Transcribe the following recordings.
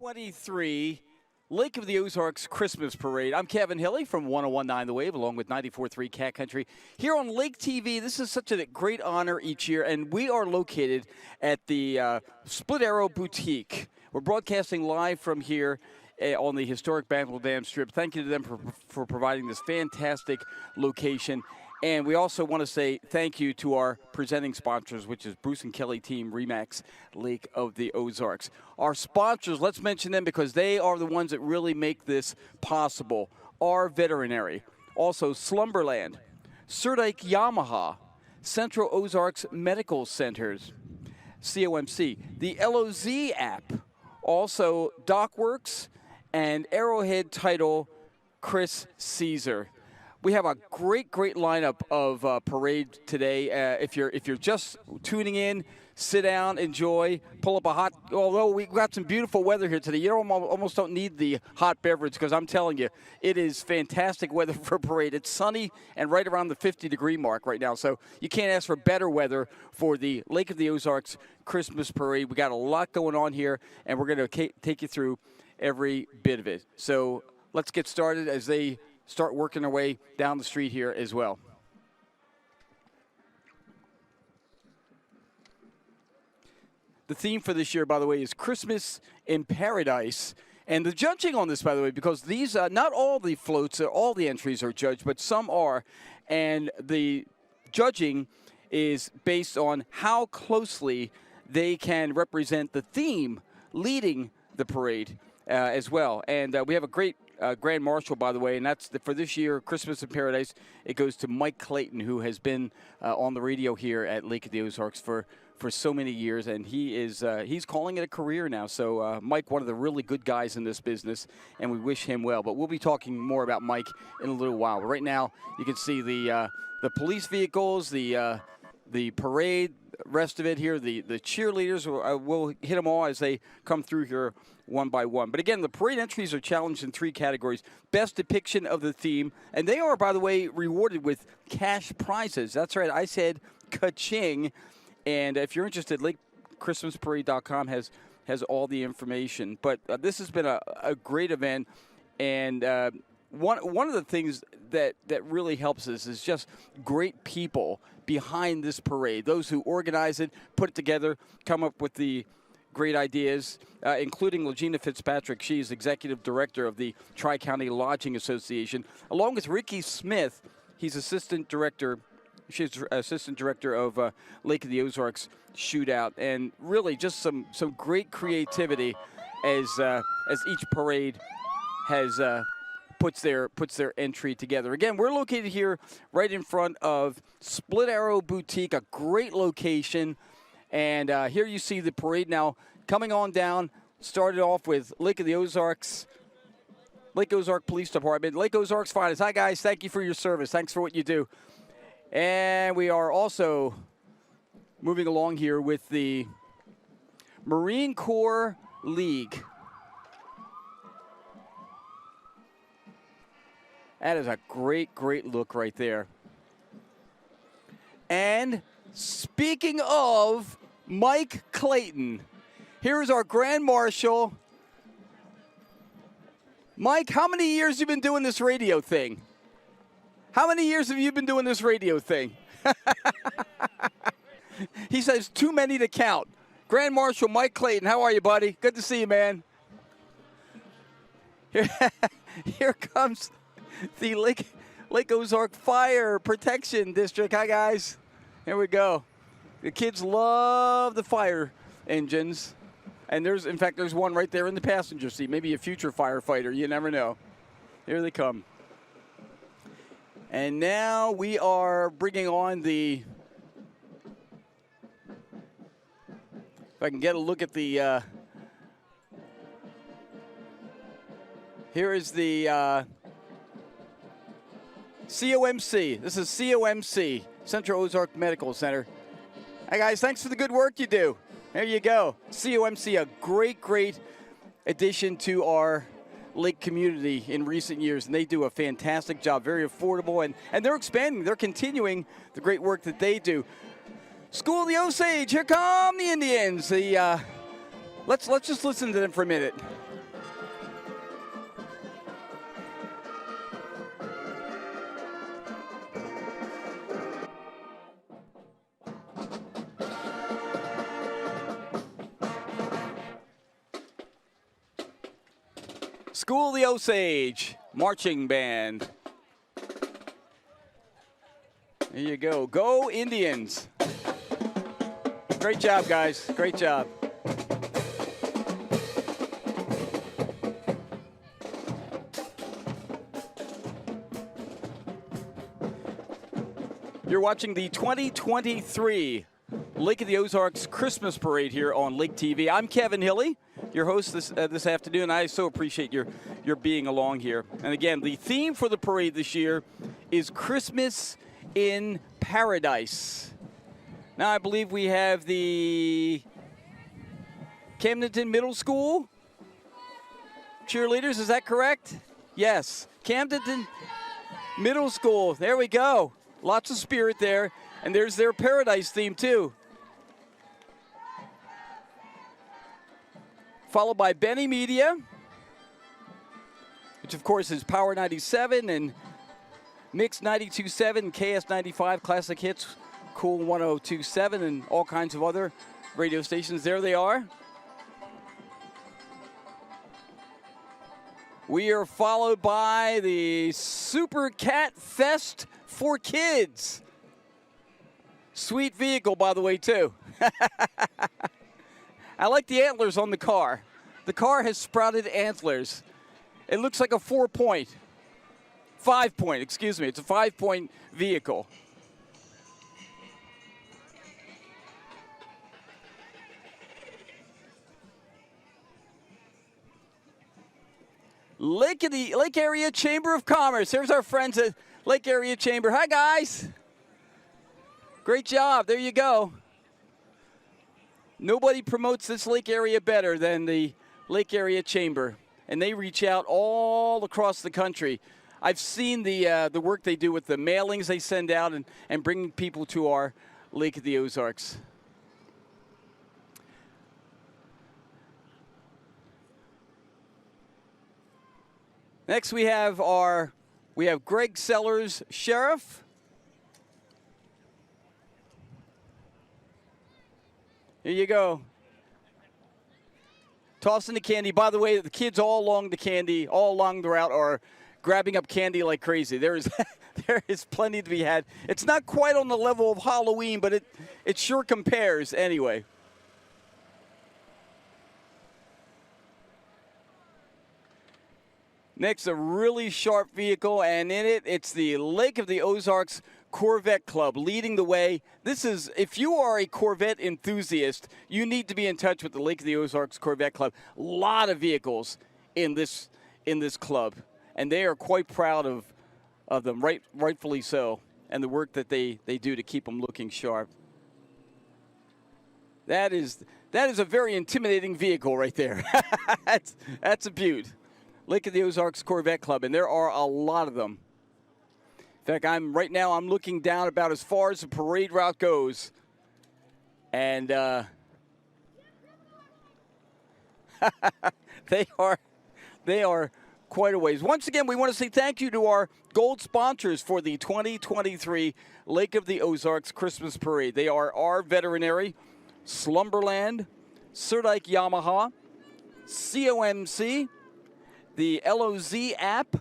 2023 Lake of the Ozarks Christmas Parade. I'm Kevin Hilly from 101.9 The Wave, along with 94.3 Cat Country. Here on Lake TV, this is such a great honor each year, and we are located at the Split Arrow Boutique. We're broadcasting live from here on the historic Banville Dam Strip. Thank you to them for providing this fantastic location. And we also want to say thank you to our presenting sponsors, which is Bruce and Kelly Team Remax Lake of the Ozarks. Our sponsors, let's mention them because they are the ones that really make this possible. Our Veterinary, also Slumberland, Surdyke Yamaha, Central Ozarks Medical Centers, COMC, the LOZ App, also DocWorks, and Arrowhead title Chris Cisar. We have a great lineup of parade today. If you're just tuning in, sit down, enjoy, pull up a hot. Although we've got some beautiful weather here today, you almost don't need the hot beverage because I'm telling you, it is fantastic weather for a parade. It's sunny and right around the 50-degree mark right now, so you can't ask for better weather for the Lake of the Ozarks Christmas Parade. We got a lot going on here, and we're going to take you through every bit of it. So let's get started as they start working their way down the street here as well. The theme for this year, by the way, is Christmas in Paradise. And the judging on this, by the way, because these, not all the floats, all the entries are judged, but some are. And the judging is based on how closely they can represent the theme leading the parade as well. And we have a great Grand Marshal, by the way, and that's for this year, Christmas in Paradise. It goes to Mike Clayton, who has been on the radio here at Lake of the Ozarks for so many years, and he is he's calling it a career now. So Mike, one of the really good guys in this business, and we wish him well. But we'll be talking more about Mike in a little while. But right now, you can see the police vehicles, the parade, rest of it here, the cheerleaders. We'll hit them all as they come through here one by one. But again, the parade entries are challenged in 3 categories. Best depiction of the theme, and they are, by the way, rewarded with cash prizes. That's right, I said ka-ching. And if you're interested, LakeChristmasParade.com has all the information. But this has been a great event, and one of the things that really helps us is just great people behind this parade. Those who organize it, put it together, come up with the great ideas, including Legina Fitzpatrick. She is Executive Director of the Tri-County Lodging Association, along with Ricky Smith. He's Assistant Director. She's Assistant Director of Lake of the Ozarks Shootout. And really just some great creativity as each parade has puts their entry together. Again, we're located here right in front of Split Arrow Boutique, a great location. And here you see the parade now coming on down. Started off with Lake of the Ozarks, Lake Ozark Police Department, Lake Ozark's finest. Hi, guys. Thank you for your service. Thanks for what you do. And we are also moving along here with the Marine Corps League. That is a great look right there. And speaking of Mike Clayton, here is our Grand Marshal. Mike, how many years have you been doing this radio thing? How many years have you been doing this radio thing? He says too many to count. Grand Marshal Mike Clayton, how are you, buddy? Good to see you, man. Here comes the Lake Ozark Fire Protection District. Hi, guys. Here we go. The kids love the fire engines. And in fact, there's one right there in the passenger seat. Maybe a future firefighter. You never know. Here they come. And now we are bringing on if I can get a look at the, here is the COMC. This is COMC, Central Ozark Medical Center. Hi, guys. Thanks for the good work you do. There you go. COMC, a great addition to our Lake community in recent years, and they do a fantastic job, very affordable, and they're expanding. They're continuing the great work that they do. School of the Osage, here come the Indians. Let's just listen to them for a minute. School of the Osage marching band. There you go. Go Indians. Great job, guys. Great job. You're watching the 2023 Lake of the Ozarks Christmas Parade here on Lake TV. I'm Kevin Hilly, your host this afternoon. I so appreciate your being along here. And again, the theme for the parade this year is Christmas in Paradise. Now, I believe we have the Camdenton Middle School cheerleaders. Is that correct? Yes. Camdenton Middle School. There we go. Lots of spirit there. And there's their Paradise theme, too. Followed by Benny Media, which, of course, is Power 97 and Mix 92.7, KS 95, Classic Hits, Cool 102.7, and all kinds of other radio stations. There they are. We are followed by the Super Cat Fest for Kids. Sweet vehicle, by the way, too. I like the antlers on the car. The car has sprouted antlers. It looks like a 5-point, excuse me. It's a 5-point vehicle. Lake Area Chamber of Commerce. Here's our friends at Lake Area Chamber. Hi, guys. Great job. There you go. Nobody promotes this lake area better than the Lake Area Chamber, and they reach out all across the country. I've seen the work they do with the mailings they send out and bringing people to our Lake of the Ozarks. Next we have Greg Sellers, Sheriff. Here you go. Tossing the candy. By the way, the kids all along the route are grabbing up candy like crazy. There is plenty to be had. It's not quite on the level of Halloween, but it sure compares anyway. Next, a really sharp vehicle, and in it, it's the Lake of the Ozarks Corvette Club leading the way. This is, if you are a Corvette enthusiast, you need to be in touch with the Lake of the Ozarks Corvette Club. A lot of vehicles in this club, and they are quite proud of them, rightfully so, and the work that they do to keep them looking sharp. That is a very intimidating vehicle right there. That's a beaut. Lake of the Ozarks Corvette Club, and there are a lot of them. In fact, right now I'm looking down about as far as the parade route goes, and they are quite a ways. Once again, we want to say thank you to our gold sponsors for the 2023 Lake of the Ozarks Christmas Parade. They are our Veterinary, Slumberland, Surdyke Yamaha, COMC, the LOZ App,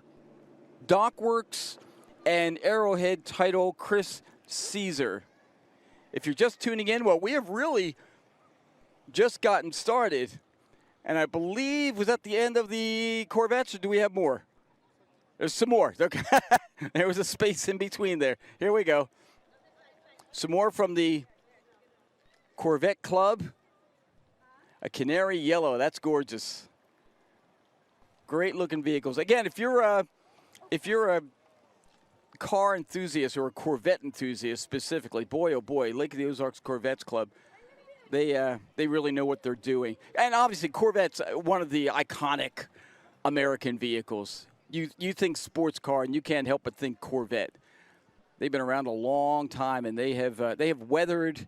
Dockworks, and Arrowhead title Chris Cisar. If you're just tuning in, well, we have really just gotten started. And I believe, was that the end of the Corvettes, or do we have more? There's some more. There was a space in between there. Here we go. Some more from the Corvette Club. A canary yellow. That's gorgeous. Great looking vehicles. Again, if you're a car enthusiast or a Corvette enthusiast specifically, boy oh boy, Lake of the Ozarks Corvettes Club, they really know what they're doing. And obviously Corvette's one of the iconic American vehicles. You think sports car and you can't help but think Corvette. They've been around a long time, and they have weathered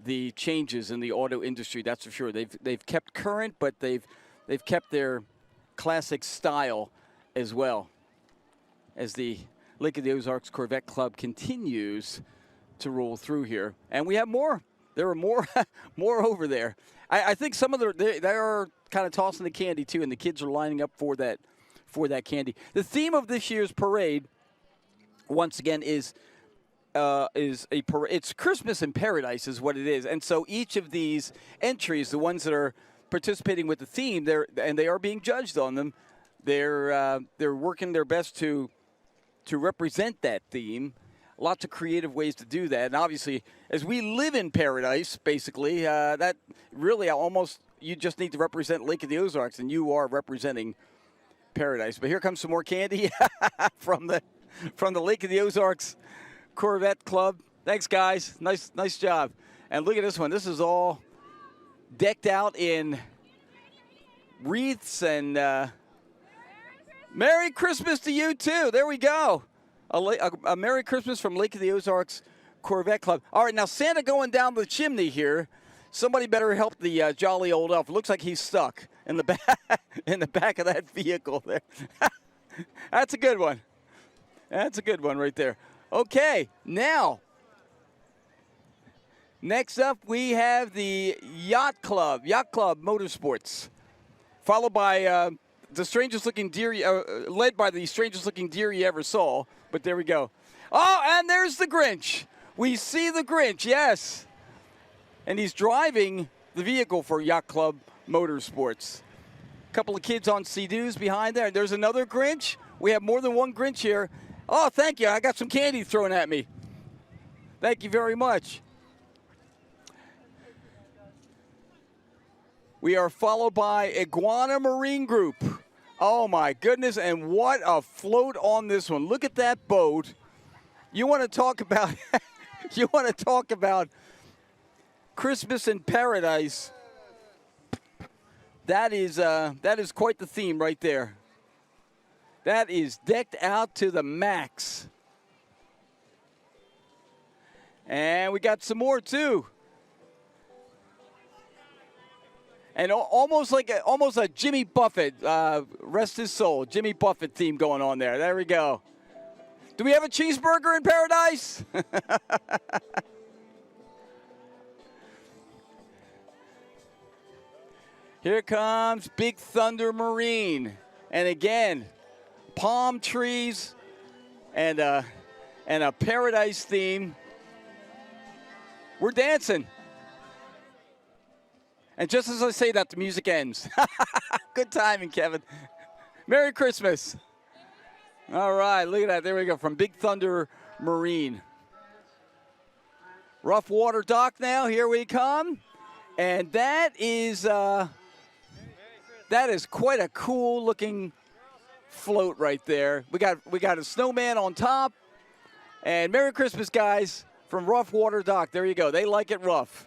the changes in the auto industry, that's for sure. They've kept current, but they've kept their classic style as well, as the Lake of the Ozarks Corvette Club continues to roll through here. And we have more There are more more over there. I think some of they are kind of tossing the candy too, and the kids are lining up for that candy. The theme of this year's parade, once again, is a parade. It's Christmas in Paradise, is what it is. And so each of these entries, the ones that are participating with the theme, they are being judged on them. They're working their best to represent that theme. Lots of creative ways to do that. And obviously, as we live in paradise, basically, that really almost you just need to represent Lake of the Ozarks, and you are representing paradise. But here comes some more candy from the Lake of the Ozarks Corvette Club. Thanks, guys. Nice job. And look at this one. This is all decked out in wreaths and Merry Christmas to you too. There we go. A Merry Christmas from Lake of the Ozarks Corvette Club. All right, now Santa going down the chimney here. Somebody better help the jolly old elf. It looks like he's stuck in the back of that vehicle there. That's a good one. That's a good one right there. Okay, now, next up we have the Yacht Club Motorsports, followed by the strangest looking deer, led by the strangest looking deer you ever saw. But there we go. Oh, and there's the Grinch. We see the Grinch, yes. And he's driving the vehicle for Yacht Club Motorsports. A couple of kids on Sea-Doos behind there. There's another Grinch. We have more than one Grinch here. Oh, thank you. I got some candy thrown at me. Thank you very much. We are followed by Iguana Marine Group. Oh, my goodness, and what a float on this one. Look at that boat. You want to talk about Christmas in Paradise. That is quite the theme right there. That is decked out to the max. And we got some more, too. And almost a Jimmy Buffett, rest his soul, Jimmy Buffett theme going on there. There we go. Do we have a cheeseburger in paradise? Here comes Big Thunder Marine. And again, palm trees and a paradise theme. We're dancing. And just as I say that, the music ends. Good timing, Kevin. Merry Christmas. All right, look at that. There we go, from Big Thunder Marine. Rough Water Dock now. Here we come. And that is quite a cool-looking float right there. We got a snowman on top. And Merry Christmas, guys, from Rough Water Dock. There you go. They like it rough.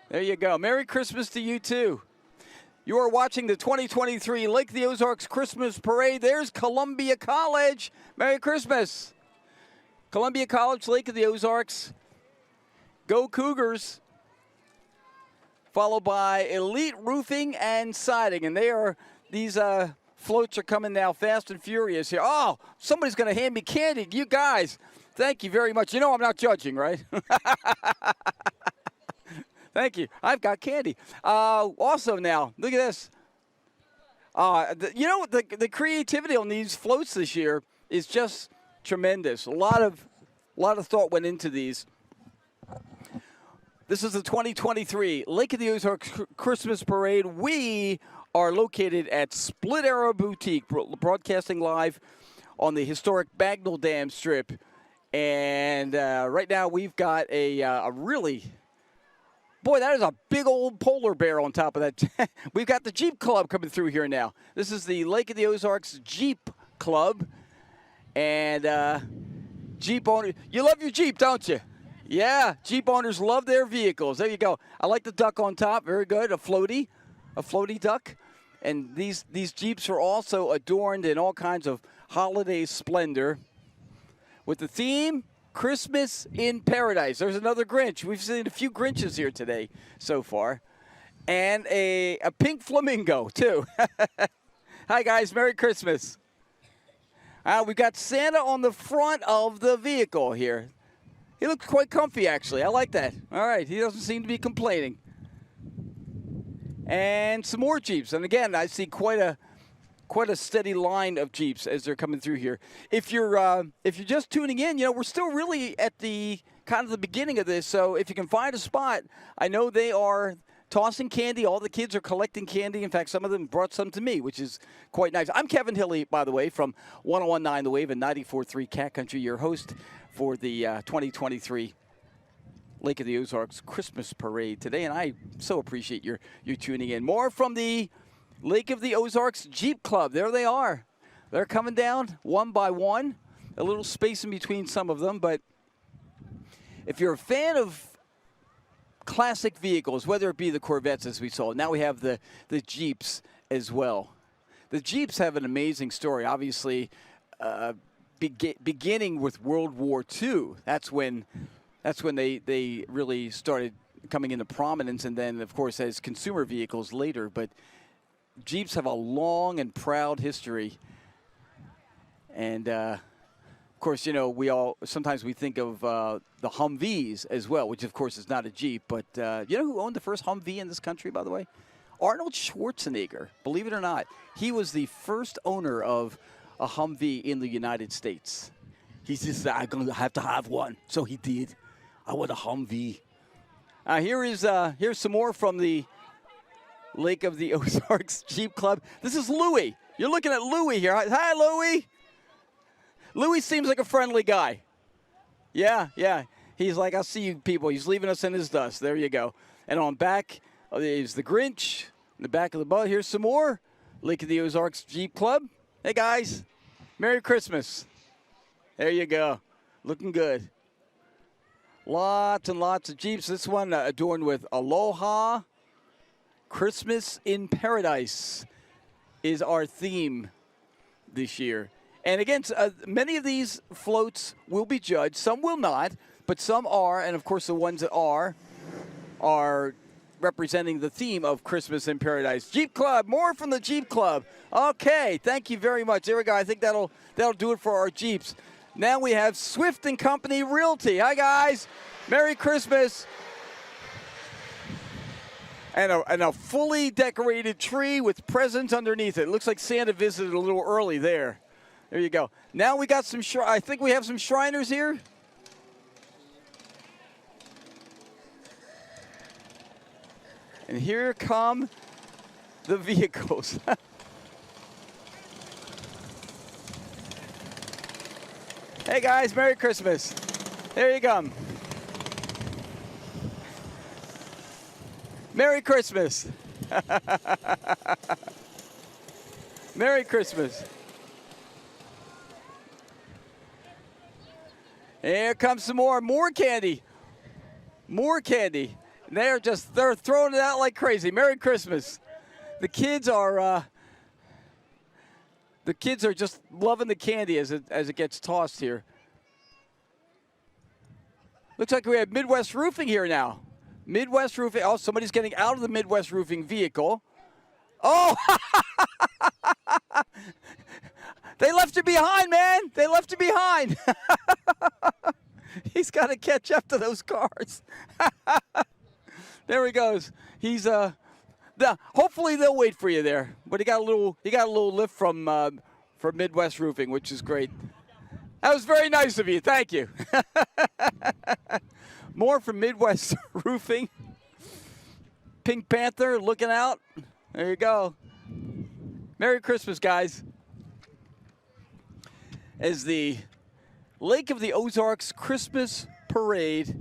There you go. Merry Christmas to you, too. You are watching the 2023 Lake of the Ozarks Christmas Parade. There's Columbia College. Merry Christmas. Columbia College, Lake of the Ozarks. Go Cougars. Followed by Elite Roofing and Siding. And these floats are coming now fast and furious here. Oh, somebody's going to hand me candy. You guys, thank you very much. You know I'm not judging, right? Thank you. I've got candy. Also now, look at this. The creativity on these floats this year is just tremendous. A lot of thought went into these. This is the 2023 Lake of the Ozarks Christmas Parade. We are located at Split Arrow Boutique, broadcasting live on the historic Bagnell Dam Strip. And right now we've got a really... Boy, that is a big old polar bear on top of that. We've got the Jeep Club coming through here now. This is the Lake of the Ozarks Jeep Club. And Jeep owner, you love your Jeep, don't you? Yeah, Jeep owners love their vehicles. There you go. I like the duck on top. Very good. A floaty duck. And these Jeeps are also adorned in all kinds of holiday splendor with the theme Christmas in Paradise. There's another Grinch. We've seen a few Grinches here today so far. And a pink flamingo, too. Hi, guys. Merry Christmas. We've got Santa on the front of the vehicle here. He looks quite comfy, actually. I like that. All right, he doesn't seem to be complaining. And some more Jeeps. And again, I see quite a steady line of Jeeps as they're coming through here. If you're just tuning in, we're still really at the kind of the beginning of this. So if you can find a spot, I know they are tossing candy. All the kids are collecting candy. In fact, some of them brought some to me, which is quite nice. I'm Kevin Hilly, by the way, from 101.9 The Wave and 94.3 Cat Country, your host for the 2023 Lake of the Ozarks Christmas Parade today. And I so appreciate your tuning in. More from the Lake of the Ozarks Jeep Club. There they are. They're coming down one by one. A little space in between some of them, but if you're a fan of classic vehicles, whether it be the Corvettes as we saw, now we have the Jeeps as well. The Jeeps have an amazing story. Obviously, beginning with World War II, that's when they really started coming into prominence, and then, of course, as consumer vehicles later. But Jeeps have a long and proud history. And, of course, sometimes we think of the Humvees as well, which, of course, is not a Jeep. But you know who owned the first Humvee in this country, by the way? Arnold Schwarzenegger, believe it or not. He was the first owner of a Humvee in the United States. He says, I'm going to have to have one. So he did. I want a Humvee. Here's some more from the Lake of the Ozarks Jeep Club. This is Louie. You're looking at Louie here. Hi, Louie. Louie seems like a friendly guy. Yeah. He's like, I'll see you people. He's leaving us in his dust. There you go. And on back is the Grinch. In the back of the bus, here's some more. Lake of the Ozarks Jeep Club. Hey, guys. Merry Christmas. There you go. Looking good. Lots and lots of Jeeps. This one adorned with Aloha. Christmas in Paradise is our theme this year. And again, many of these floats will be judged. Some will not, but some are. And, of course, the ones that are representing the theme of Christmas in Paradise. Jeep Club, more from the Jeep Club. Okay, thank you very much. There we go. I think that'll do it for our Jeeps. Now we have Swift & Company Realty. Hi, guys. Merry Christmas. And a fully decorated tree with presents underneath it. It looks like Santa visited a little early there. There you go. Now we got some, I think we have some Shriners here. And here come the vehicles. Hey guys, Merry Christmas. There you come. Merry Christmas. Merry Christmas. Here comes some more candy. More candy. They're throwing it out like crazy. Merry Christmas. The kids are just loving the candy as it gets tossed here. Looks like we have Midwest Roofing here now. Midwest Roofing. Oh, somebody's getting out of the Midwest Roofing vehicle. Oh! They left it behind, man. They left it behind. He's got to catch up to those cars. There he goes. He's hopefully they'll wait for you there. But he got a little lift from Midwest Roofing, which is great. That was very nice of you. Thank you. More from Midwest Roofing. Pink Panther looking out. There you go. Merry Christmas, guys. As the Lake of the Ozarks Christmas Parade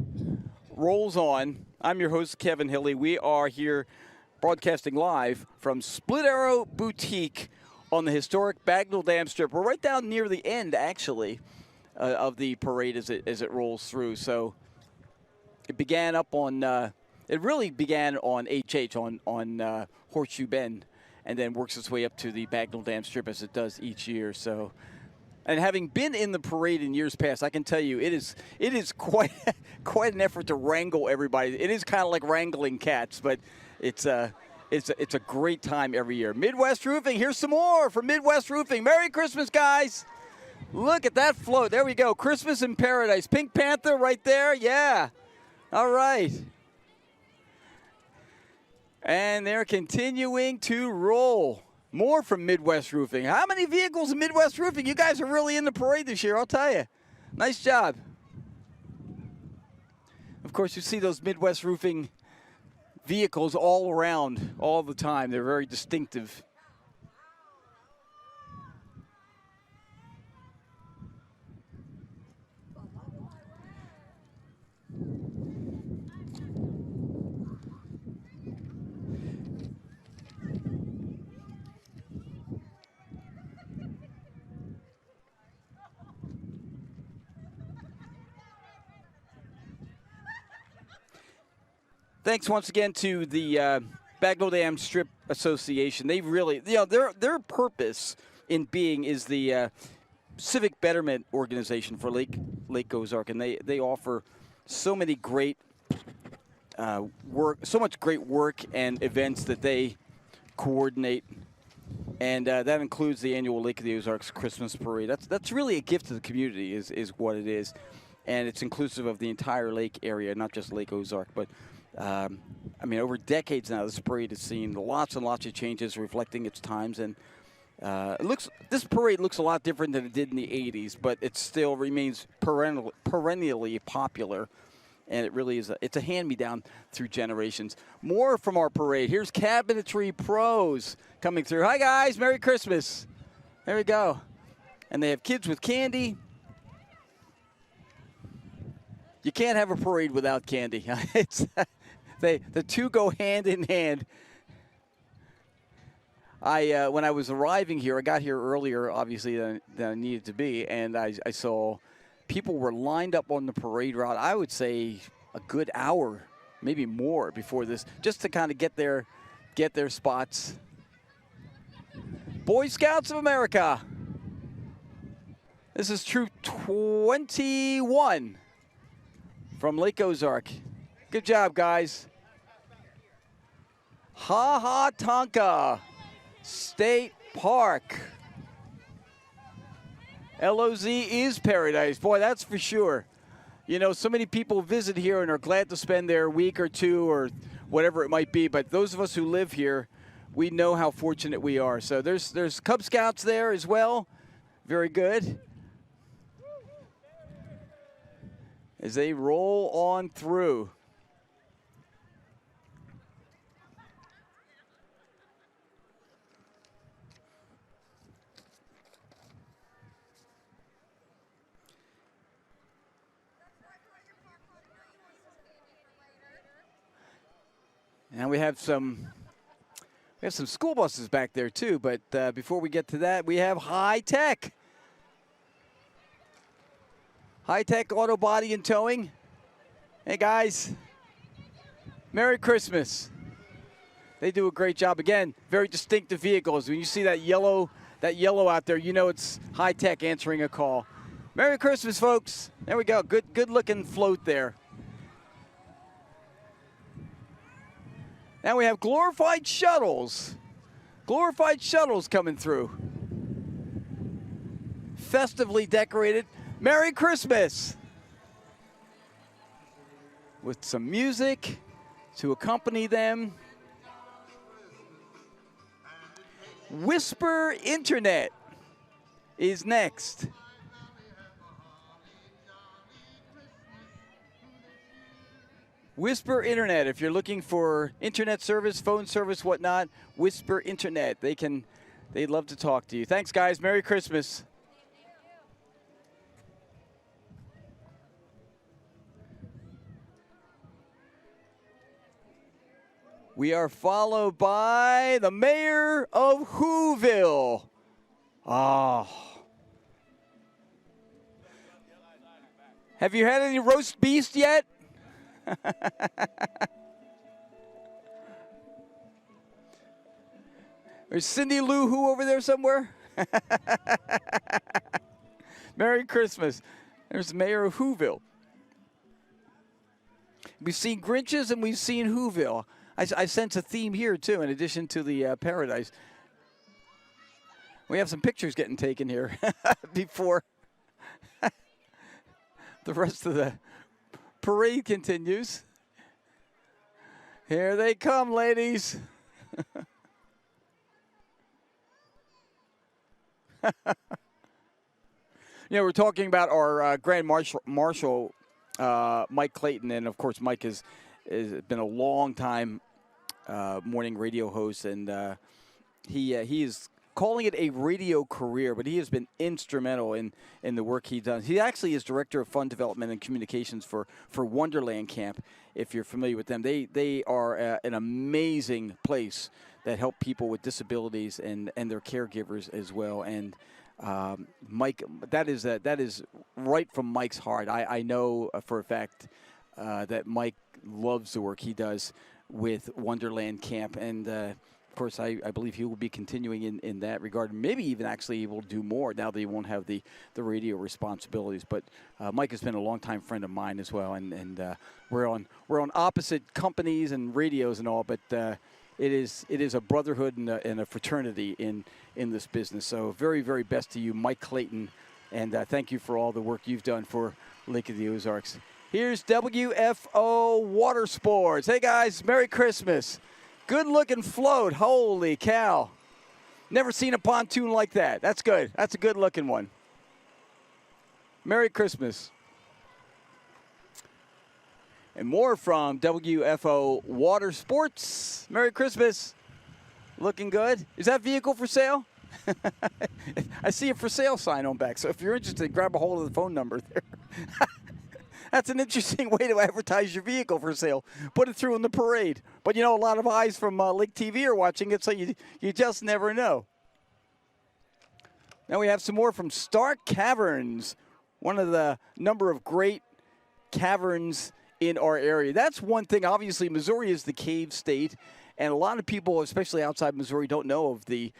rolls on, I'm your host, Kevin Hilly. We are here broadcasting live from Split Arrow Boutique on the historic Bagnell Dam Strip. We're right down near the end, actually, of the parade as it rolls through. So it began up on, it really began on HH, on Horseshoe Bend, and then works its way up to the Bagnell Dam Strip as it does each year. So, and having been in the parade in years past, I can tell you it is quite an effort to wrangle everybody. It is kind of like wrangling cats, but it's a great time every year. Midwest Roofing, here's some more from Midwest Roofing. Merry Christmas, guys. Look at that float. There we go. Christmas in Paradise. Pink Panther right there. Yeah. All right. And they're continuing to roll. More from Midwest Roofing. How many vehicles in Midwest Roofing? You guys are really in the parade this year, I'll tell you. Nice job. Of course, you see those Midwest Roofing vehicles all around all the time. They're very distinctive. Thanks once again to the Bagnell Dam Strip Association. They really, their purpose in being is the civic betterment organization for Lake Ozark, and they offer so many great so much great work and events that they coordinate, and that includes the annual Lake of the Ozarks Christmas Parade. That's really a gift to the community, is what it is, and it's inclusive of the entire lake area, not just Lake Ozark, but. I mean, over decades now, this parade has seen lots and lots of changes reflecting its times, and this parade looks a lot different than it did in the 80s, but it still remains perennially popular, and it really is it's a hand-me-down through generations. More from our parade. Here's Cabinetry Pros coming through. Hi, guys. Merry Christmas. There we go. And they have kids with candy. You can't have a parade without candy. The two go hand in hand. When I was arriving here, I got here earlier, obviously, than I needed to be, and I saw people were lined up on the parade route, I would say a good hour, maybe more, before this, just to kind of get their spots. Boy Scouts of America. This is Troop 21 from Lake Ozark. Good job, guys. Ha Ha Tonka State Park. LOZ is paradise. Boy, that's for sure. You know, so many people visit here and are glad to spend their week or two or whatever it might be, but those of us who live here, we know how fortunate we are. So there's Cub Scouts there as well. Very good. As they roll on through. And we have some school buses back there too, but before we get to that, we have High Tech. High Tech Auto Body and Towing. Hey guys, Merry Christmas. They do a great job. Again, very distinctive vehicles. When you see that yellow out there, you know it's High Tech answering a call. Merry Christmas, folks. There we go. Good looking float there. Now we have glorified shuttles. Glorified shuttles coming through. Festively decorated. Merry Christmas. With some music to accompany them. Whisper Internet is next. Whisper Internet, if you're looking for internet service, phone service, whatnot, Whisper Internet. They'd love to talk to you. Thanks, guys. Merry Christmas. We are followed by the mayor of Whoville. Oh. Have you had any roast beef yet? There's Cindy Lou Who over there somewhere. Merry Christmas. There's the mayor of Whoville. We've seen Grinches and we've seen Whoville. I sense a theme here, too, in addition to the Paradise. We have some pictures getting taken here before The rest of the parade continues. Here they come, ladies. We're talking about our Grand Marshal, Mike Clayton, and of course, Mike has been a long time morning radio host, and he is calling it a radio career, but he has been instrumental in the work he does. He actually is director of fund development and communications for Wonderland Camp. If you're familiar with them, they are an amazing place that help people with disabilities and their caregivers as well. And Mike, that is right from Mike's heart. I know for a fact that Mike loves the work he does with Wonderland Camp, and of course, I believe he will be continuing in that regard. Maybe even actually he will do more now that he won't have the radio responsibilities. But Mike has been a longtime friend of mine as well, and we're on opposite companies and radios and all. But it is a brotherhood and a fraternity in this business. So very, very best to you, Mike Clayton, and thank you for all the work you've done for Lake of the Ozarks. Here's WFO Water Sports. Hey guys, Merry Christmas. Good looking float. Holy cow. Never seen a pontoon like that. That's good. That's a good looking one. Merry Christmas. And more from WFO Water Sports. Merry Christmas. Looking good. Is that vehicle for sale? I see a for sale sign on back. So if you're interested, grab a hold of the phone number there. That's an interesting way to advertise your vehicle for sale. Put it through in the parade. But, a lot of eyes from Lake TV are watching it, so you just never know. Now we have some more from Stark Caverns, one of the number of great caverns in our area. That's one thing. Obviously, Missouri is the cave state, and a lot of people, especially outside Missouri, don't know of the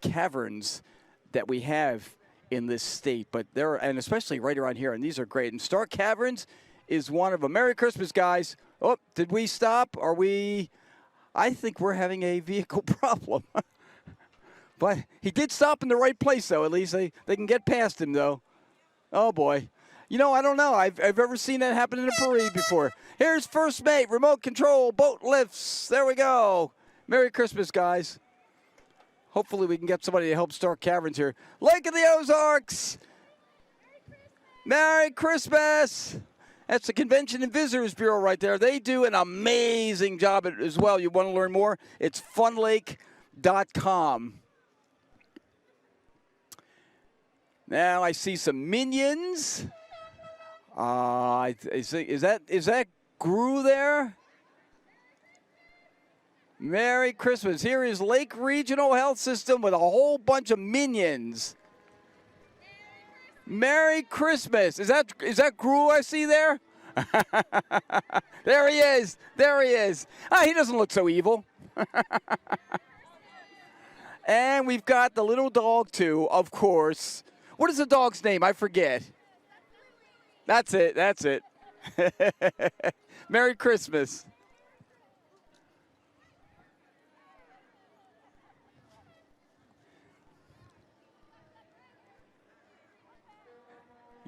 caverns that we have in this state, but and especially right around here, and these are great. And Stark Caverns is one of them. Merry Christmas, guys. Oh, did we stop? I think we're having a vehicle problem. But he did stop in the right place, though. At least they can get past him, though. Oh, boy. I don't know. I've ever seen that happen in a parade before. Here's First Mate, remote control, boat lifts. There we go. Merry Christmas, guys. Hopefully we can get somebody to help Stark Caverns here. Lake of the Ozarks. Merry Christmas. That's the Convention and Visitors Bureau right there. They do an amazing job as well. You want to learn more? It's funlake.com. Now I see some minions. Is that Gru there? Merry Christmas. Here is Lake Regional Health System with a whole bunch of minions. Merry Christmas. Is that Gru I see there? There he is. There he is. He doesn't look so evil. And we've got the little dog, too, of course. What is the dog's name? I forget. That's it. That's it. Merry Christmas.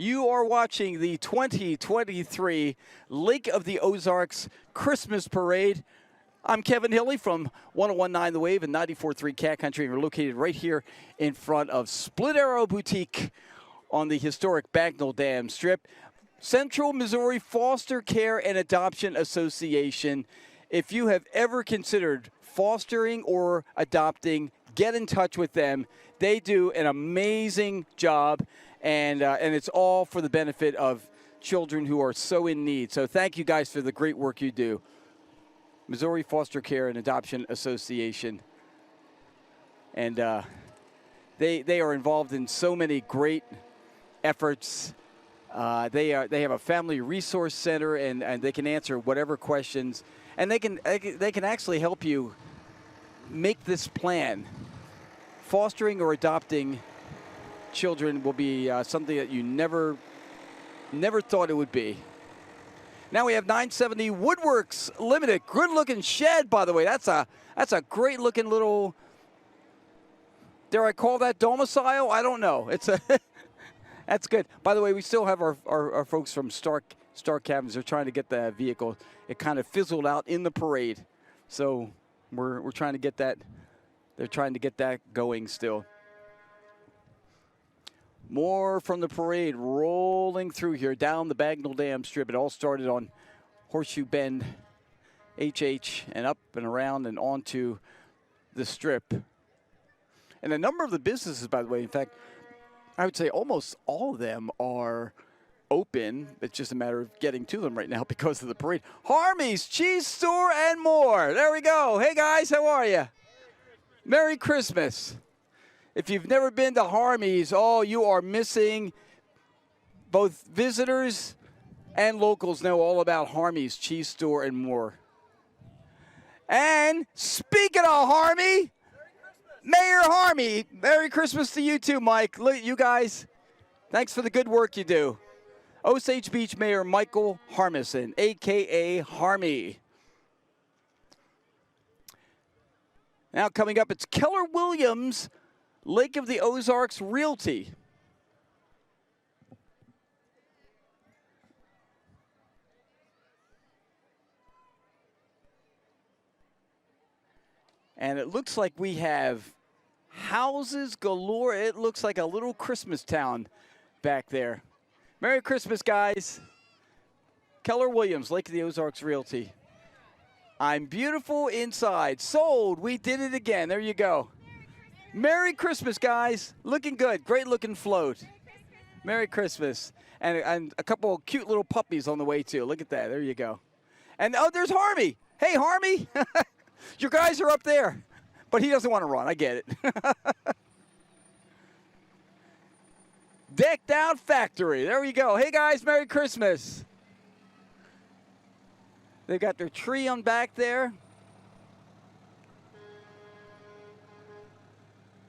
You are watching the 2023 Lake of the Ozarks Christmas Parade. I'm Kevin Hilly from 101.9 The Wave and 94.3 Cat Country, and we're located right here in front of Split Arrow Boutique on the historic Bagnell Dam Strip. Central Missouri Foster Care and Adoption Association. If you have ever considered fostering or adopting, get in touch with them. They do an amazing job. And it's all for the benefit of children who are so in need. So thank you guys for the great work you do. Missouri Foster Care and Adoption Association. And they are involved in so many great efforts. They have a family resource center, and they can answer whatever questions. And they can actually help you make this plan. Fostering or adopting children will be something that you never thought it would be. Now we have 970 Woodworks Limited. Good-looking shed, by the way. That's a great-looking little, dare I call that domicile? I don't know. That's good. By the way, we still have our folks from Stark Cabins. They're trying to get the vehicle. It kind of fizzled out in the parade. So we're trying to get that. They're trying to get that going still. More from the parade rolling through here down the Bagnell Dam Strip. It all started on Horseshoe Bend, HH, and up and around and onto the Strip. And a number of the businesses, by the way, in fact, I would say almost all of them are open. It's just a matter of getting to them right now because of the parade. Harmy's Cheese Store and more. There we go. Hey, guys, how are you? Merry Christmas. If you've never been to Harmy's, oh, you are missing. Both visitors and locals know all about Harmy's Cheese Store and more. And speaking of Harmy, Mayor Harmy, Merry Christmas to you too, Mike. Look, you guys, thanks for the good work you do. Osage Beach Mayor Michael Harmison, a.k.a. Harmy. Now coming up, it's Keller Williams, Lake of the Ozarks Realty. And it looks like we have houses galore. It looks like a little Christmas town back there. Merry Christmas, guys. Keller Williams, Lake of the Ozarks Realty. I'm beautiful inside. Sold. We did it again. There you go. Merry Christmas, guys. Looking good. Great looking float. Merry Christmas. And a couple of cute little puppies on the way, too. Look at that. There you go. And, oh, there's Harmy. Hey, Harmy. Your guys are up there. But he doesn't want to run. I get it. Decked out factory. There we go. Hey, guys, Merry Christmas. They've got their tree on back there.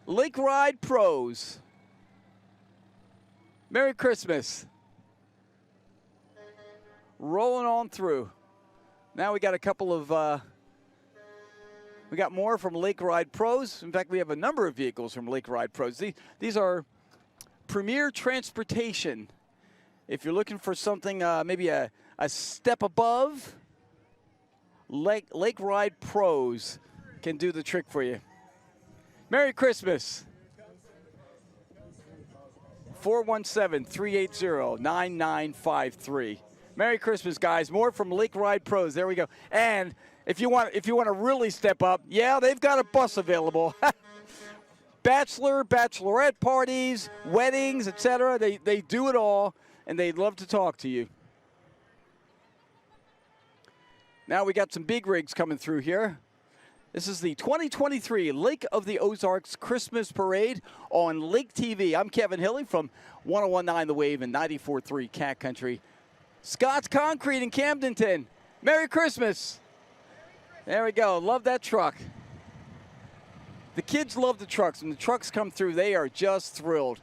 Lake Ride Pros. Merry Christmas. Rolling on through. Now we got a couple of, we got more from Lake Ride Pros. In fact, we have a number of vehicles from Lake Ride Pros. These are Premier Transportation. If you're looking for something maybe a step above, Lake Ride Pros can do the trick for you. Merry Christmas. 417-380-9953. Merry Christmas, guys. More from Lake Ride Pros. There we go. And if you want to really step up, yeah, they've got a bus available. Bachelorette parties, weddings, etc. They do it all, and they'd love to talk to you. Now we got some big rigs coming through here. This is the 2023 Lake of the Ozarks Christmas Parade on Lake TV. I'm Kevin Hilly from 101.9 The Wave and 94.3 Cat Country. Scott's Concrete in Camdenton. Merry Christmas. There we go. Love that truck. The kids love the trucks. When the trucks come through, they are just thrilled.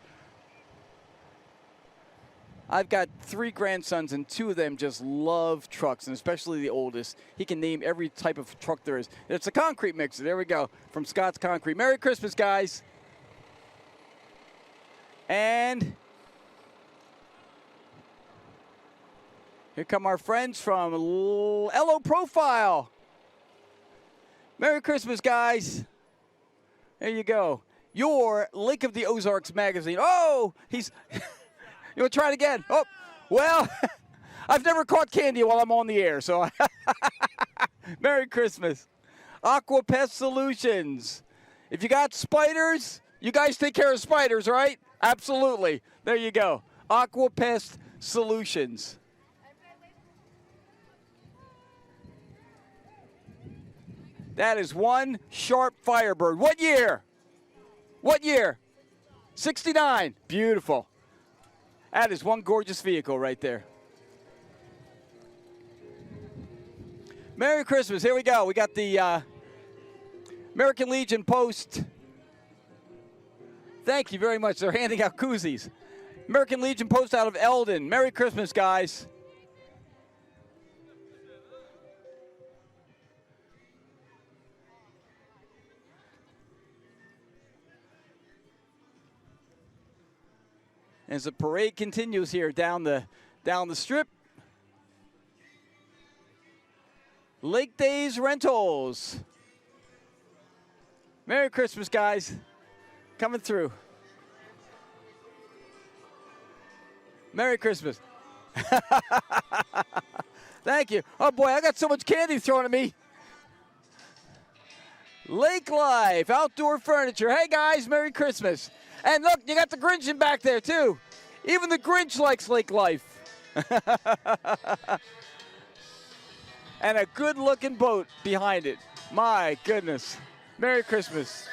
I've got 3 grandsons, and 2 of them just love trucks, and especially the oldest. He can name every type of truck there is. It's a concrete mixer. There we go, from Scott's Concrete. Merry Christmas, guys. And here come our friends from LO Profile. Merry Christmas, guys. There you go. Your Lake of the Ozarks magazine. Oh, he's... You want to try it again? Oh, well, I've never caught candy while I'm on the air, so Merry Christmas. Aqua Pest Solutions. If you got spiders, you guys take care of spiders, right? Absolutely. There you go. Aqua Pest Solutions. That is one sharp Firebird. What year? What year? 69. Beautiful. That is one gorgeous vehicle right there. Merry Christmas. Here we go. We got the American Legion Post. Thank you very much. They're handing out koozies. American Legion Post out of Eldon. Merry Christmas, guys. as the parade continues here down the strip. Lake Days Rentals. Merry Christmas, guys. Coming through. Merry Christmas. Thank you. Oh, boy, I got so much candy thrown at me. Lake Life, outdoor furniture. Hey, guys, Merry Christmas. And look, you got the Grinch in back there, too. Even the Grinch likes Lake Life. And a good-looking boat behind it. My goodness. Merry Christmas.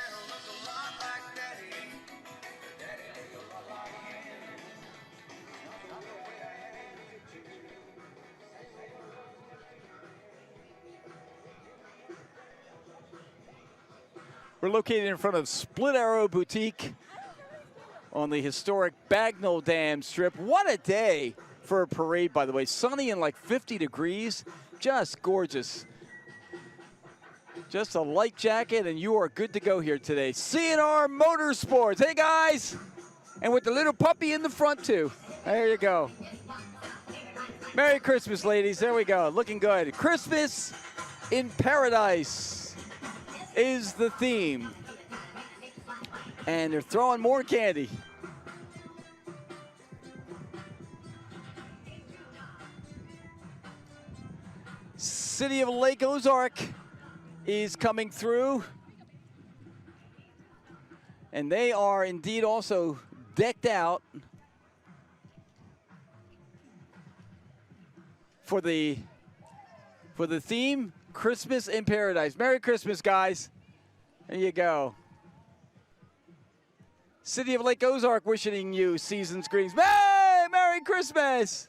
We're located in front of Split Arrow Boutique on the historic Bagnell Dam Strip. What a day for a parade, by the way. Sunny and like 50 degrees. Just gorgeous. Just a light jacket, and you are good to go here today. CNR Motorsports. Hey, guys. And with the little puppy in the front, too. There you go. Merry Christmas, ladies. There we go. Looking good. Christmas in Paradise is the theme. And they're throwing more candy. City of Lake Ozark is coming through. And they are indeed also decked out for the theme, Christmas in Paradise. Merry Christmas, guys. There you go. City of Lake Ozark wishing you season's greetings. Hey, Merry Christmas.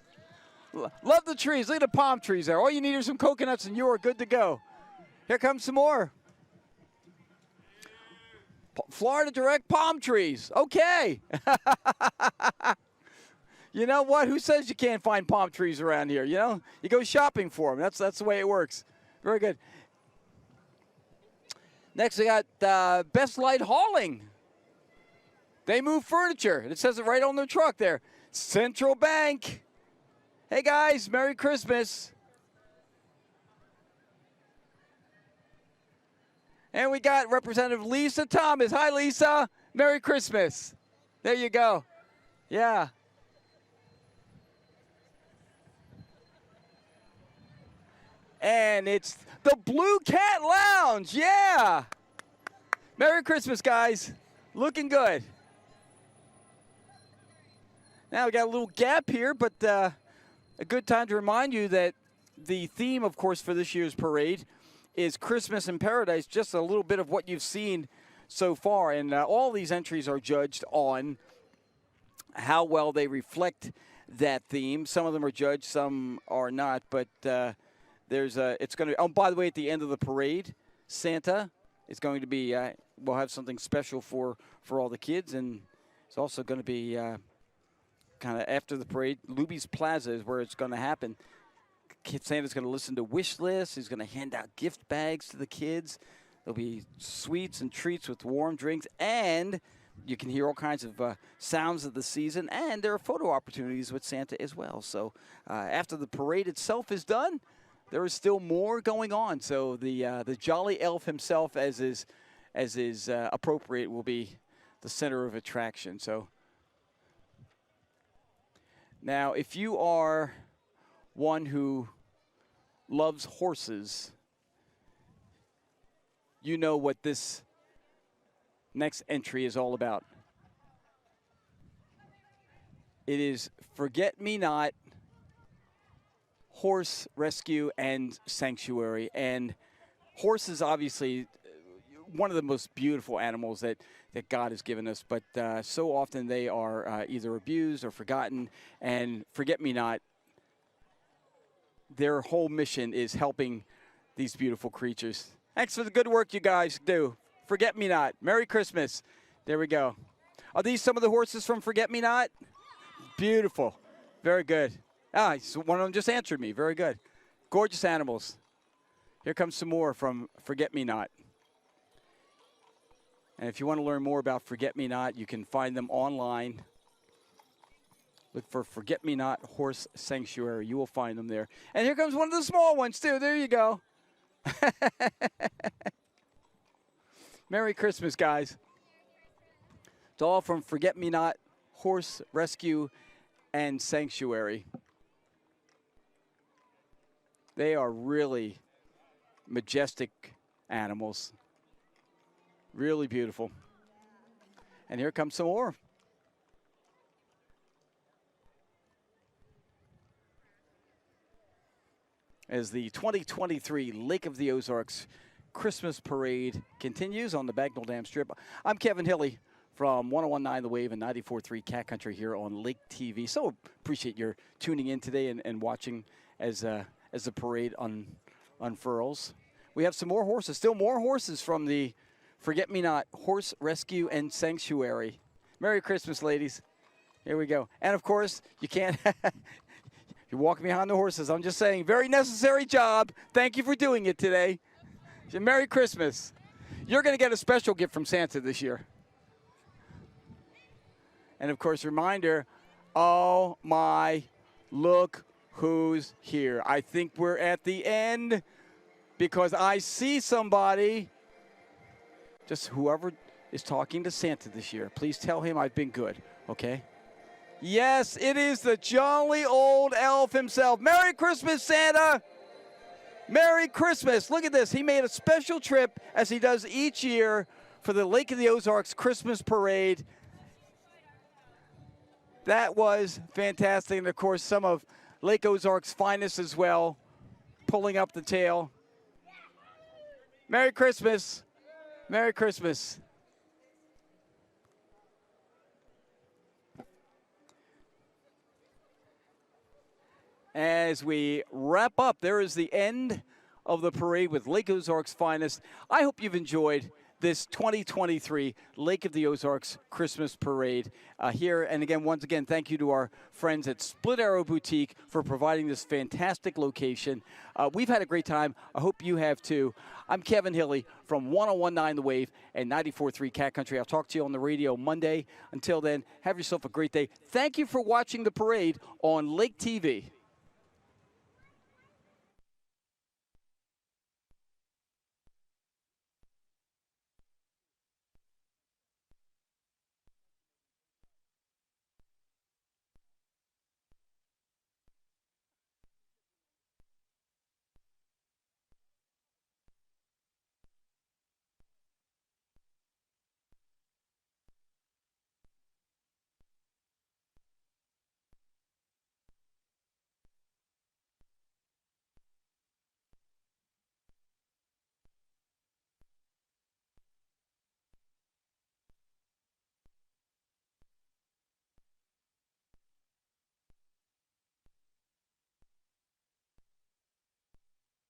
Love the trees. Look at the palm trees there. All you need are some coconuts and you are good to go. Here comes some more. Florida Direct palm trees. Okay. You know what? Who says you can't find palm trees around here? You know, you go shopping for them. That's the way it works. Very good. Next, we got Best Light Hauling. They move furniture. It says it right on their truck there. Central Bank. Hey, guys, Merry Christmas. And we got Representative Lisa Thomas. Hi, Lisa. Merry Christmas. There you go. Yeah. And it's the Blue Cat Lounge. Yeah. Merry Christmas, guys. Looking good. Now we got a little gap here, but a good time to remind you that the theme, of course, for this year's parade is Christmas in Paradise. Just a little bit of what you've seen so far. And all these entries are judged on how well they reflect that theme. Some of them are judged, some are not. But it's going to. Oh, by the way, at the end of the parade, Santa is going to be. We'll have something special for all the kids, and it's also going to be kind of after the parade. Luby's Plaza is where it's going to happen. Santa's going to listen to wish lists. He's going to hand out gift bags to the kids. There'll be sweets and treats with warm drinks, and you can hear all kinds of sounds of the season, and there are photo opportunities with Santa as well. So after the parade itself is done, there is still more going on. So the Jolly Elf himself, as is appropriate, will be the center of attraction. So now, if you are one who loves horses, you know what this next entry is all about. It is Forget Me Not Horse Rescue and Sanctuary. And horses, obviously, one of the most beautiful animals that God has given us, but so often they are either abused or forgotten. And Forget Me Not, their whole mission is helping these beautiful creatures. Thanks for the good work you guys do. Forget Me Not. Merry Christmas. There we go. Are these some of the horses from Forget Me Not? Beautiful. Very good. So one of them just answered me. Very good. Gorgeous animals. Here comes some more from Forget Me Not. And if you want to learn more about Forget Me Not, you can find them online Look for Forget-Me-Not Horse Sanctuary. You will find them there. And here comes one of the small ones, too. There you go. Merry Christmas, guys. It's all from Forget-Me-Not Horse Rescue and Sanctuary. They are really majestic animals. Really beautiful. And here comes some more. As the 2023 Lake of the Ozarks Christmas Parade continues on the Bagnell Dam Strip. I'm Kevin Hilly from 101.9 The Wave and 94.3 Cat Country here on Lake TV. So appreciate your tuning in today and watching as the parade unfurls. We have some more horses, still more horses from the Forget-Me-Not Horse Rescue and Sanctuary. Merry Christmas, ladies. Here we go. And, of course, you can't – you're walking behind the horses. I'm just saying, very necessary job. Thank you for doing it today. Merry Christmas. You're going to get a special gift from Santa this year. And, of course, reminder, oh, my, look who's here. I think we're at the end because I see somebody, just whoever is talking to Santa this year. Please tell him I've been good, okay? Yes, it is the jolly old elf himself. Merry Christmas, Santa. Merry Christmas. Look at this. He made a special trip, as he does each year, for the Lake of the Ozarks Christmas Parade. That was fantastic. And, of course, some of Lake Ozark's finest as well, pulling up the tail. Merry Christmas. Merry Christmas. As we wrap up, there is the end of the parade with Lake Ozark's finest. I hope you've enjoyed this 2023 Lake of the Ozarks Christmas Parade here. And again, once again, thank you to our friends at Split Arrow Boutique for providing this fantastic location. We've had a great time. I hope you have too. I'm Kevin Hilly from 101.9 The Wave and 94.3 Cat Country. I'll talk to you on the radio Monday. Until then, have yourself a great day. Thank you for watching the parade on Lake TV.